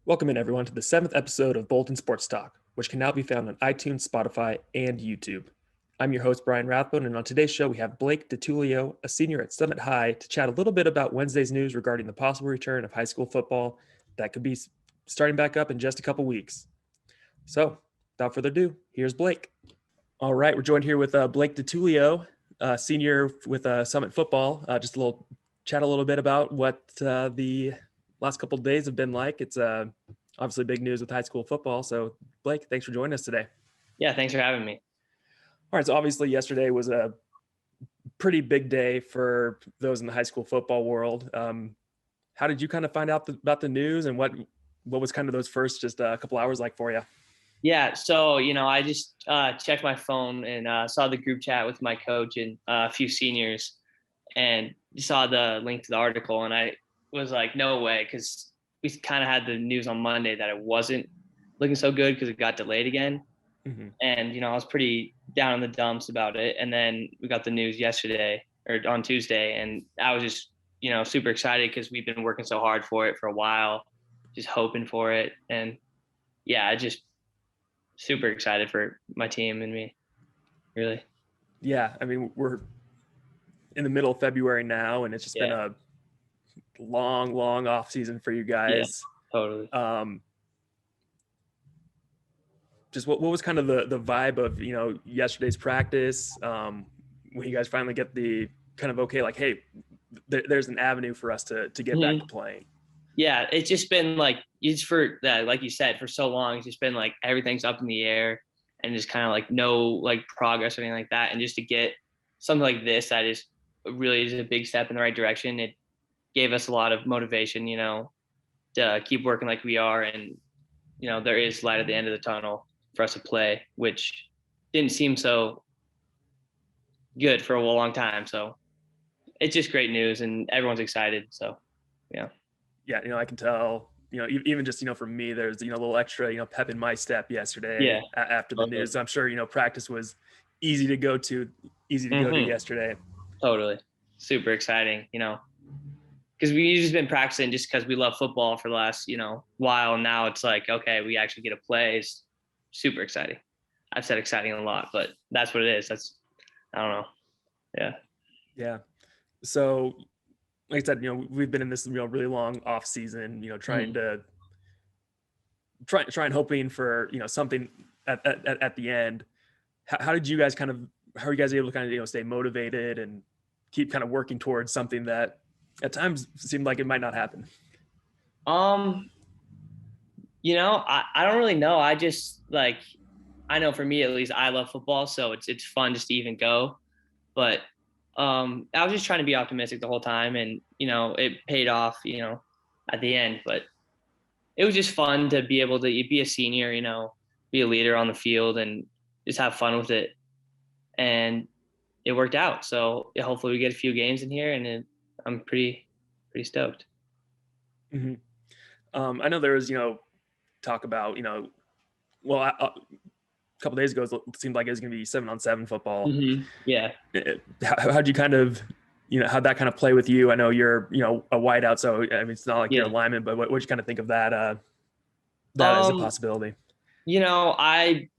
Welcome in, everyone, to the 7th episode of Bulletin Sports Talk, which can now be found on iTunes, Spotify, and YouTube. I'm your host, Brian Rathbone, and on today's show, we have Blake DiTullio, a senior at Summit High, to chat a little bit about Wednesday's news regarding the possible return of high school football that could be starting back up in just a couple weeks. So, without further ado, here's Blake. All right, we're joined here with Blake DiTullio, senior with Summit Football. Just chat a little bit about what the last couple of days have been like. It's obviously big news with high school football. So Blake, thanks for joining us today. Yeah, thanks for having me. All right, so obviously yesterday was a pretty big day for those in the high school football world. How did you kind of find out about the news, and what was kind of those first just a couple hours like for you? Yeah, so I just checked my phone and saw the group chat with my coach and a few seniors, and saw the link to the article, and I was like, no way, because we kind of had the news on Monday that it wasn't looking so good because it got delayed again. Mm-hmm. And I was pretty down in the dumps about it, and then we got the news yesterday or on Tuesday, and I was just super excited because we've been working so hard for it for a while, just hoping for it. And yeah, I just super excited for my team and me, really. Yeah, I mean, we're in the middle of February now, and it's just been a long off season for you guys. Yeah, totally. Just what was kind of the vibe of yesterday's practice, when you guys finally get the kind of okay, like, hey, there's an avenue for us to get back to playing? Yeah, it's just been like, it's for that, like you said, for so long, it's just been like everything's up in the air and just kind of like no like progress or anything like that. And just to get something like this, that is really is a big step in the right direction. It gave us a lot of motivation, to keep working like we are. And, there is light at the end of the tunnel for us to play, which didn't seem so good for a long time. So it's just great news and everyone's excited. So, yeah. Yeah, I can tell, even just, for me, there's, a little extra, pep in my step yesterday after the news. I'm sure, practice was easy to go to yesterday. Totally. Super exciting, because we've just been practicing just because we love football for the last, while. Now it's like, okay, we actually get to play. It's super exciting. I've said exciting a lot, but that's what it is. I don't know. Yeah. Yeah. So, like I said, we've been in this really long off season, trying and hoping for something at the end. How did you guys how are you guys able to kind of stay motivated and keep kind of working towards something that at times seemed like it might not happen? I don't really know. I just I know for me at least, I love football, so it's fun just to even go. But I was just trying to be optimistic the whole time, and it paid off, at the end. But it was just fun to be able to be a senior, be a leader on the field and just have fun with it. And it worked out. So hopefully we get a few games in here, and I'm pretty stoked. Mm-hmm. I know there was, talk about, well, a couple days ago, it seemed like it was going to be 7-on-7 football. Mm-hmm. Yeah. How'd you kind of, how'd that kind of play with you? I know you're, a wideout, so I mean, it's not like you're a lineman, but what'd you kind of think of that, as a possibility? We've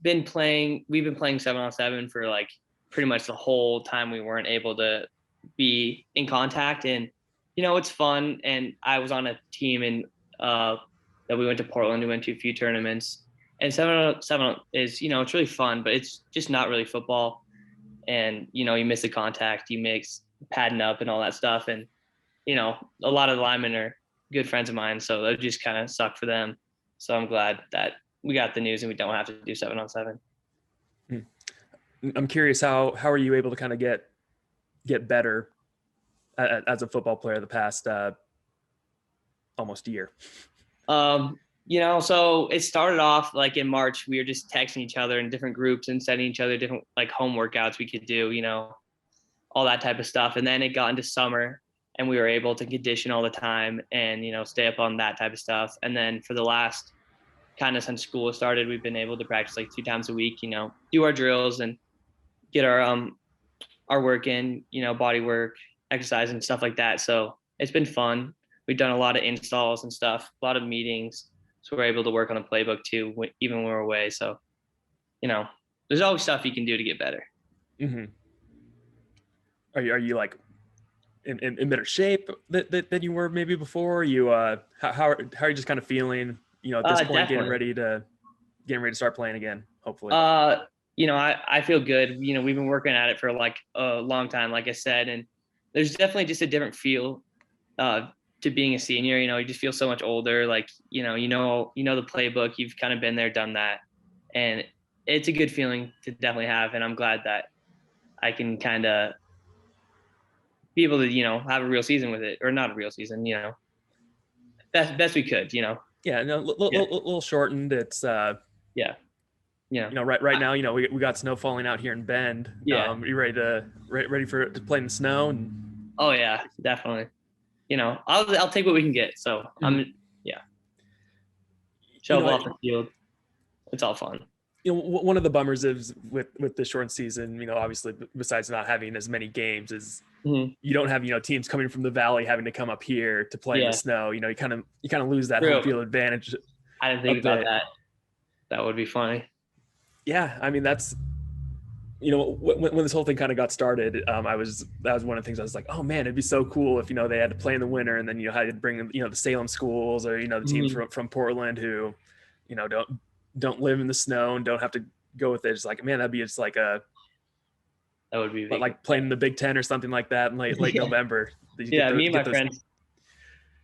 been playing 7-on-7 for like pretty much the whole time we weren't able to be in contact. And, it's fun. And I was on a team that we went to Portland. We went to a few tournaments, and 7-on-7 is, it's really fun, but it's just not really football. And, you miss the contact, you mix padding up and all that stuff. And, a lot of the linemen are good friends of mine, so that just kind of sucked for them. So I'm glad that we got the news and we don't have to do 7-on-7. I'm curious, how are you able to kind of get better as a football player the past almost year? So it started off like in March. We were just texting each other in different groups and sending each other different like home workouts we could do, all that type of stuff. And then it got into summer, and we were able to condition all the time and, stay up on that type of stuff. And then for the last kind of since school started, we've been able to practice like 2 times a week, do our drills and get our work in, body work, exercise and stuff like that. So it's been fun. We've done a lot of installs and stuff, a lot of meetings. So we're able to work on the playbook too, even when we're away. So, there's always stuff you can do to get better. Mm-hmm. Are you like in better shape than you were maybe before? You how are you just kind of feeling? At this point, Definitely. getting ready to start playing again. Hopefully. I feel good. We've been working at it for like a long time, like I said, and there's definitely just a different feel to being a senior. You just feel so much older. Like you know the playbook. You've kind of been there, done that, and it's a good feeling to definitely have. And I'm glad that I can kind of be able to have a real season with it, or not a real season. Best we could. Yeah, no, little shortened. It's Yeah. right now, we got snow falling out here in Bend. Yeah. Are you ready to play in the snow? And Oh yeah, definitely. I'll take what we can get. So shovel off the field. It's all fun. One of the bummers is with the short season, obviously besides not having as many games, is you don't have teams coming from the valley having to come up here to play in the snow. You kind of lose that home field advantage. I didn't think about that. That would be funny. Yeah, I mean that's when this whole thing kind of got started, that was one of the things I was like, oh man, it'd be so cool if they had to play in the winter, and then had to bring the Salem schools, or the teams from Portland who don't live in the snow and don't have to go with it. It's like, man, that'd be just like that would be like playing in the Big Ten or something like that in late November. Me and my friends.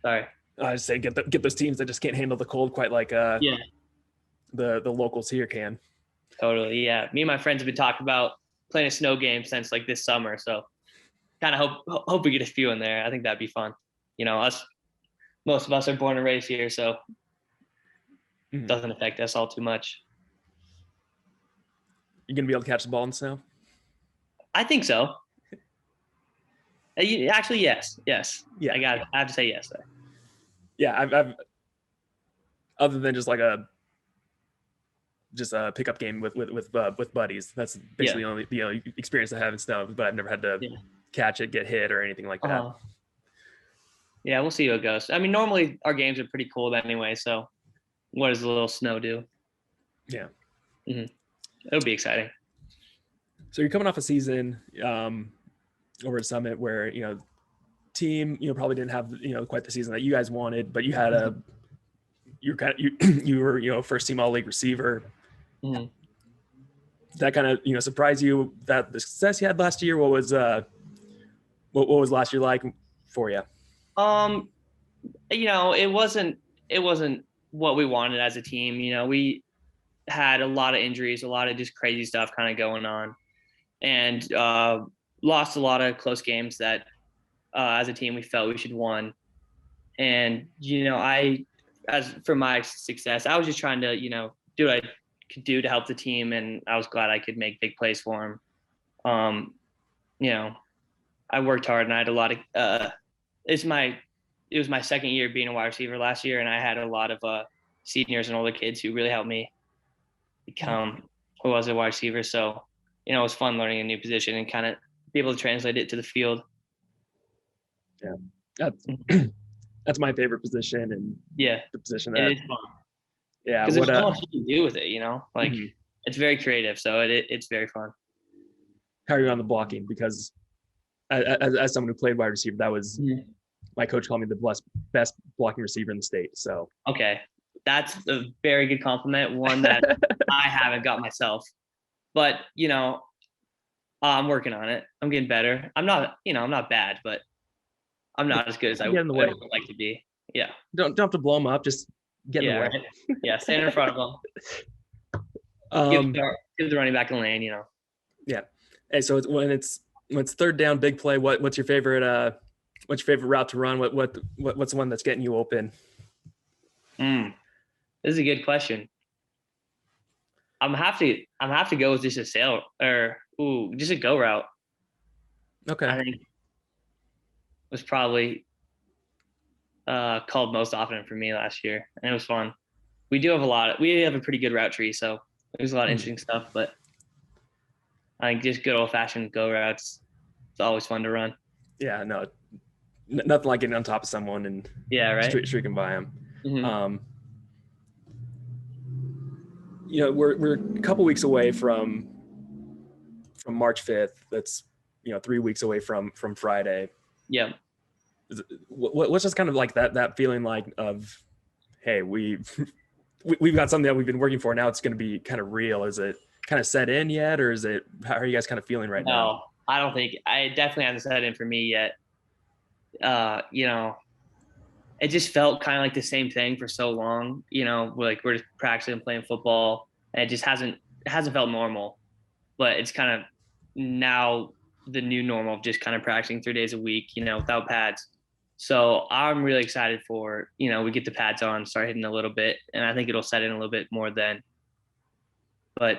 Sorry. I just say get those teams that just can't handle the cold quite like the locals here can. Totally, yeah. Me and my friends have been talking about playing a snow game since like this summer, so kind of hope we get a few in there. I think that'd be fun. Most of us are born and raised here, so it doesn't affect us all too much. You gonna be able to catch the ball in the snow? I think so. Actually, yes. Yeah. I have to say yes there. Yeah, I've other than just like a pickup game with buddies. That's basically the only experience I have in snow, but I've never had to catch it, get hit, or anything like that. Yeah, we'll see how it goes. I mean, normally our games are pretty cold anyway, so what does a little snow do? Yeah. It'll be exciting. So you're coming off a season over at Summit where team probably didn't have quite the season that you guys wanted, but you had you were first team all league receiver. That kind of surprised you, that the success you had last year? What was last year like for you? It wasn't what we wanted as a team. We had a lot of injuries, a lot of just crazy stuff kind of going on, and lost a lot of close games that as a team we felt we should won. And as for my success, I was just trying to do what I could do to help the team, and I was glad I could make big plays for him. I worked hard, and I had a lot of it was my second year being a wide receiver last year, and I had a lot of seniors and older kids who really helped me become who I was a wide receiver. So it was fun learning a new position and kind of be able to translate it to the field. Yeah, that's my favorite position, and the position that it is fun. Yeah, because there's so much you can do with it. It's very creative, so it's very fun. How are you on the blocking? Because as someone who played wide receiver, that was my coach called me the best blocking receiver in the state. So okay, that's a very good compliment, one that I haven't got myself, but I'm working on it. I'm getting better. I'm not bad, but I'm not as good as I would like to be. Yeah. Don't have to blow them up. Just get in the way. Right. Yeah. Stand in front of them. Give the running back a lane. Yeah. Hey, so when it's third down, big play. What's your favorite route to run? What's the one that's getting you open? This is a good question. I'm have to go with just a sail or just a go route. Okay. I think was probably called most often for me last year, and it was fun. We have a pretty good route tree, so there's a lot of interesting stuff, but I think just good old fashioned go routes, it's always fun to run. Yeah, no, nothing like getting on top of someone and streaking by them. we're a couple weeks away from March 5th. That's 3 weeks away from Friday. Yeah. What's just kind of like that feeling like of, hey, we've got something that we've been working for. Now it's going to be kind of real. Is it kind of set in yet, or how are you guys kind of feeling right now? No, I don't think I definitely hasn't set in for me yet. It just felt kind of like the same thing for so long. We're just practicing and playing football, and it just hasn't felt normal. But it's kind of now the new normal of just kind of practicing 3 days a week, without pads. So I'm really excited for, we get the pads on, start hitting a little bit, and I think it'll set in a little bit more then. But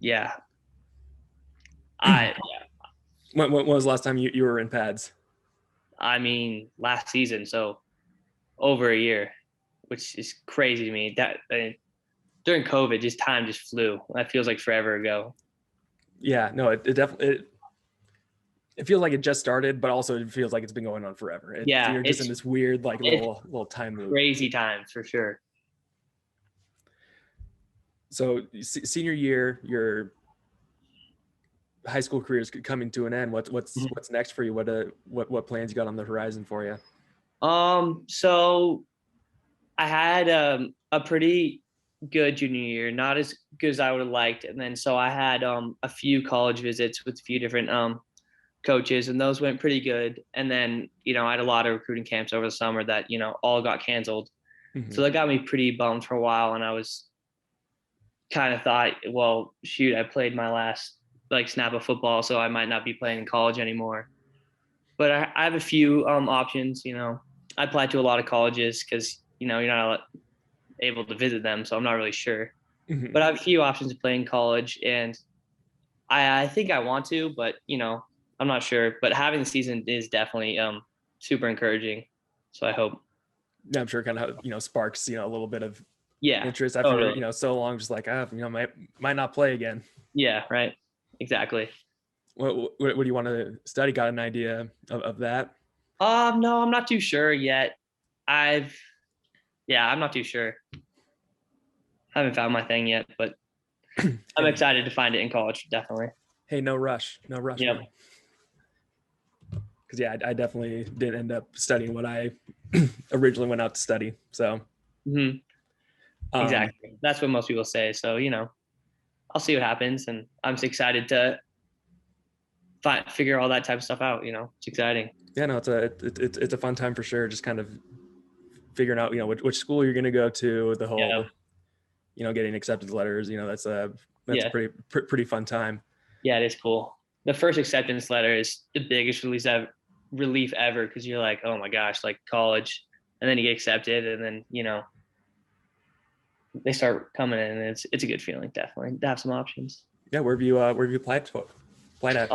yeah. When was the last time you were in pads? I mean, last season, so over a year, which is crazy to me. During COVID, just time just flew. That feels like forever ago. Yeah, no, it definitely it feels like it just started, but also it feels like it's been going on forever. You're just in this weird little time loop. Crazy times for sure. So senior year, your high school career is coming to an end. What's next for you? What plans you got on the horizon for you? So I had a pretty good junior year, not as good as I would have liked, and then so I had a few college visits with a few different coaches, and those went pretty good. And then I had a lot of recruiting camps over the summer that all got canceled. Mm-hmm. So that got me pretty bummed for a while, and I was kind of thought, well, shoot, I played my last snap of football, so I might not be playing in college anymore. But I have a few options. I applied to a lot of colleges because you're not able to visit them, so I'm not really sure. Mm-hmm. But I have a few options to play in college, and I think I want to, but I'm not sure. But having the season is definitely super encouraging, so I hope. Yeah, I'm sure kind of sparks a little bit of interest after totally. So long, just like might not play again. Yeah, right. Exactly. What do you want to study? Got an idea of that? No, I'm not too sure yet. I'm not too sure. Haven't found my thing yet, but I'm excited to find it in college, definitely. Hey, no rush. Yep. Because I definitely didn't end up studying what I originally went out to study. So exactly, that's what most people say. So I'll see what happens, and I'm just excited to figure all that type of stuff out. It's exciting. Yeah, no, it's a fun time for sure. Just kind of figuring out which school you're going to go to, the whole getting acceptance letters. That's a pretty fun time. Yeah, it is cool. The first acceptance letter is the biggest relief ever, because you're like, oh my gosh, like college, and then you get accepted, and then they start coming in, and it's a good feeling, definitely, to have some options. Yeah, where have you applied at?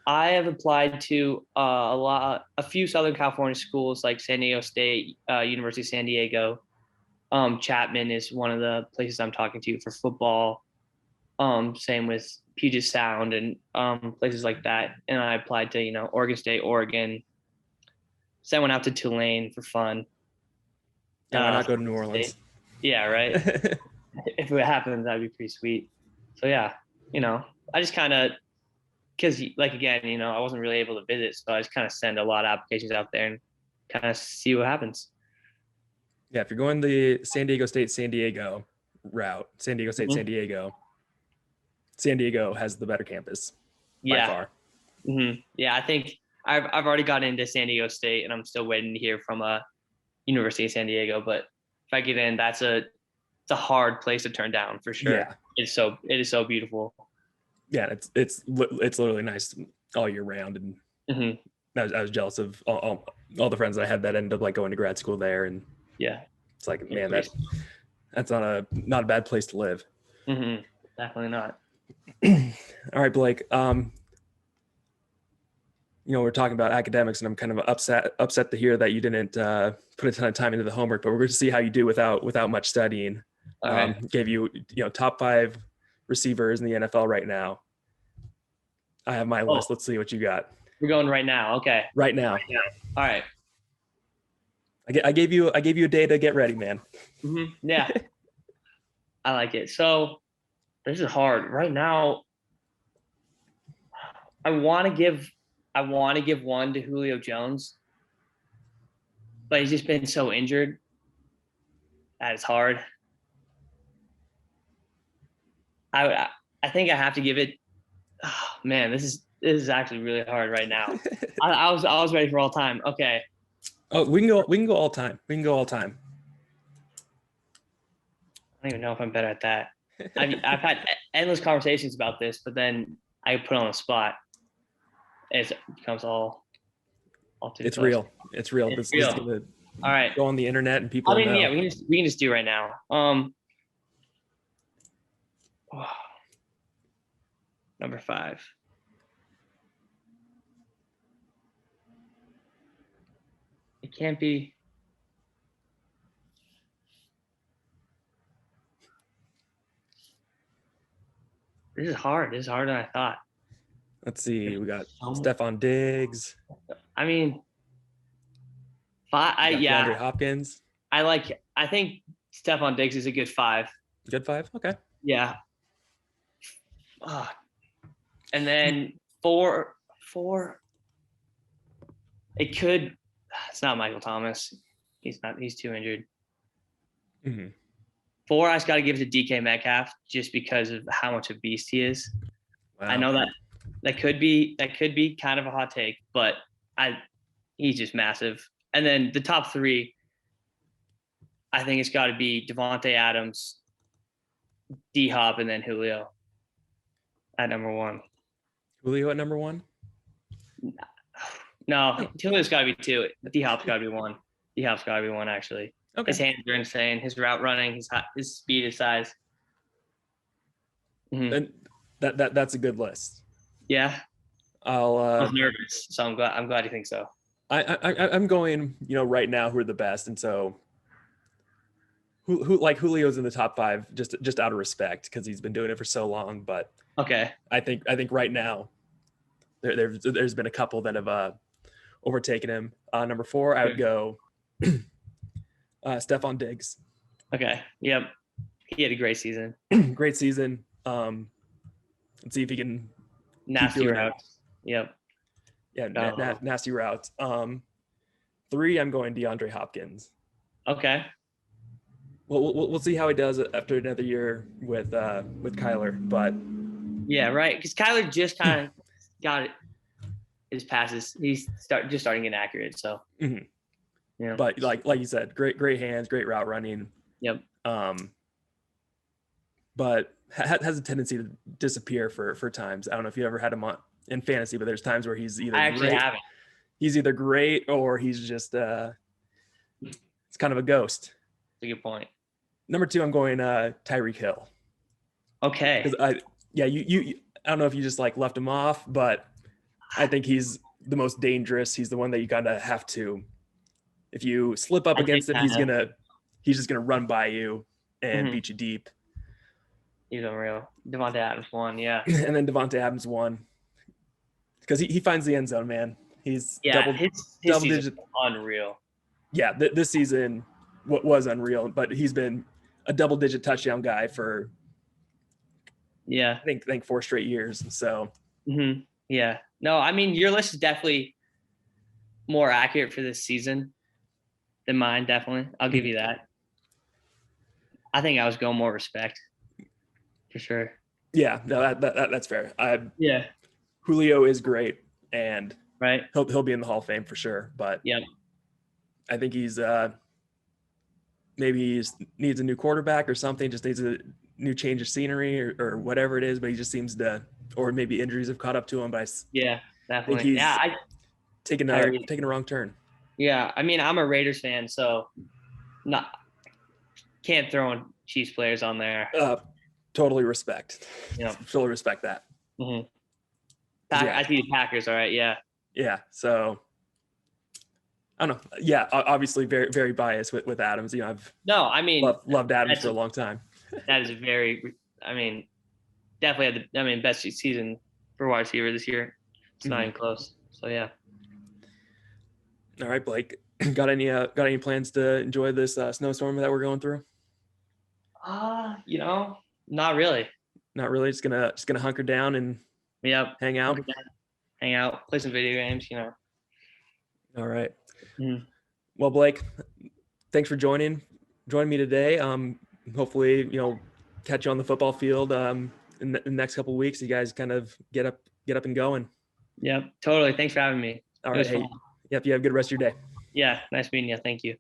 I have applied to a few Southern California schools like San Diego State, University of San Diego. Chapman is one of the places I'm talking to for football. Same with Puget Sound and places like that. And I applied to Oregon State, Oregon. Sent one out to Tulane for fun. Yeah, why not go to New Orleans? Yeah, right. If it happens, that'd be pretty sweet. So yeah, I just kind of, because again, I wasn't really able to visit, so I just kind of send a lot of applications out there and kind of see what happens. Yeah, if you're going the San Diego State, San Diego route, San Diego State, San Diego has the better campus by far. Mm-hmm. Yeah, I think I've already gotten into San Diego State, and I'm still waiting to hear from University of San Diego. But if I get in, it's a hard place to turn down for sure. Yeah. It is so beautiful. Yeah, it's literally nice all year round, and I was jealous of all the friends I had that ended up going to grad school there, and it's like, man, that's not a bad place to live. Mm-hmm. Definitely not. All right, Blake. We're talking about academics, and I'm kind of upset to hear that you didn't put a ton of time into the homework, but we're going to see how you do without much studying. Gave you top 5 receivers in the NFL right now. I have my list. Let's see what you got. We're going right now. Okay. Right now. All right. I gave you a day to get ready, man. Mm-hmm. Yeah. I like it. So this is hard right now. I want to give one to Julio Jones, but he's just been so injured that it's hard. I think I have to give it. Oh, man, this is actually really hard right now. I was ready for all time. Okay. Oh, we can go all time. We can go all time. I don't even know if I'm better at that. I've had endless conversations about this, but then I put on the spot. It becomes all too It's close. real. It's real. It's This is real. gonna All right. go on the internet and people I mean, know. yeah, we can just do right now. Number 5. It can't be. This is hard. This is harder than I thought. Let's see. We got Stephon Diggs. I mean, DeAndre Hopkins. I think Stephon Diggs is a good 5. Good 5. Okay. Yeah. And then 4. It's not Michael Thomas. He's too injured. Mm-hmm. 4, I just got to give it to DK Metcalf just because of how much a beast he is. Wow. I know that could be kind of a hot take, but he's just massive. And then the top 3, I think it's got to be Devontae Adams, D-Hop, and then Julio at number 1. Julio at number 1? No, Julio's got to be 2. D-Hop's got to be 1. D-Hop's got to be 1, actually. Okay. His hands are insane. His route running, his speed, his size. Mm-hmm. And that's a good list. Yeah. I was nervous, so I'm glad you think so. I'm going, right now who are the best, and so who like Julio's in the top 5 just out of respect because he's been doing it for so long. But okay, I think right now there's been a couple that have overtaken him. Number 4, I would go Stephon Diggs. Okay. Yep. He had a great season. Great season. Let's see if he can. Nasty routes. Yep. Yeah, nasty routes. 3, I'm going DeAndre Hopkins. Okay. Well, we'll see how he does after another year with Kyler, but yeah, right. Because Kyler just kind of got it. His passes, he's starting getting accurate. So, mm-hmm. Yeah. But like you said, great hands, great route running. Yep. But has a tendency to disappear for times. I don't know if you ever had him on in fantasy, but there's times where he's either haven't. He's either great or he's just it's kind of a ghost. That's a good point. Number 2, I'm going Tyreek Hill. Okay. Because I don't know if you just like left him off, but I think he's the most dangerous. He's the one that you kind of have to. If you slip up against him, he's just gonna run by you and beat you deep. He's unreal. Devontae Adams 1, yeah. And then Devontae Adams 1 because he finds the end zone, man. He's double digit, unreal. Yeah, this season was unreal, but he's been a double-digit touchdown guy for I think 4 straight years. So yeah, no, I mean your list is definitely more accurate for this season than mine. Definitely, I'll give you that. I think I was going more respect for sure. Yeah, no, that's fair. Yeah, Julio is great, and right, he'll be in the Hall of Fame for sure. But yeah, I think he's maybe he needs a new quarterback or something. Just needs a new change of scenery or whatever it is. But he just seems to, or maybe injuries have caught up to him. But definitely. I think he's taking a wrong turn. Yeah, I mean I'm a Raiders fan, so can't throw in Chiefs players on there. Totally respect. Yeah, totally respect that. Mm-hmm. I see the Packers. All right, yeah. Yeah, so I don't know. Yeah, obviously very very biased with Adams. I've loved Adams for a long time. That is definitely had best season for wide receiver this year. It's not even close. So yeah. All right, Blake. Got any plans to enjoy this snowstorm that we're going through? Not really. Not really. Just gonna hunker down and Yep. hang out. Hang out, play some video games. All right. Mhm. Well, Blake, thanks for joining me today. Hopefully, catch you on the football field in the next couple of weeks. You guys kind of get up and going. Yep, totally. Thanks for having me. All It right. was Hey, fun. yep. You have a good rest of your day. Yeah, nice meeting you. Thank you.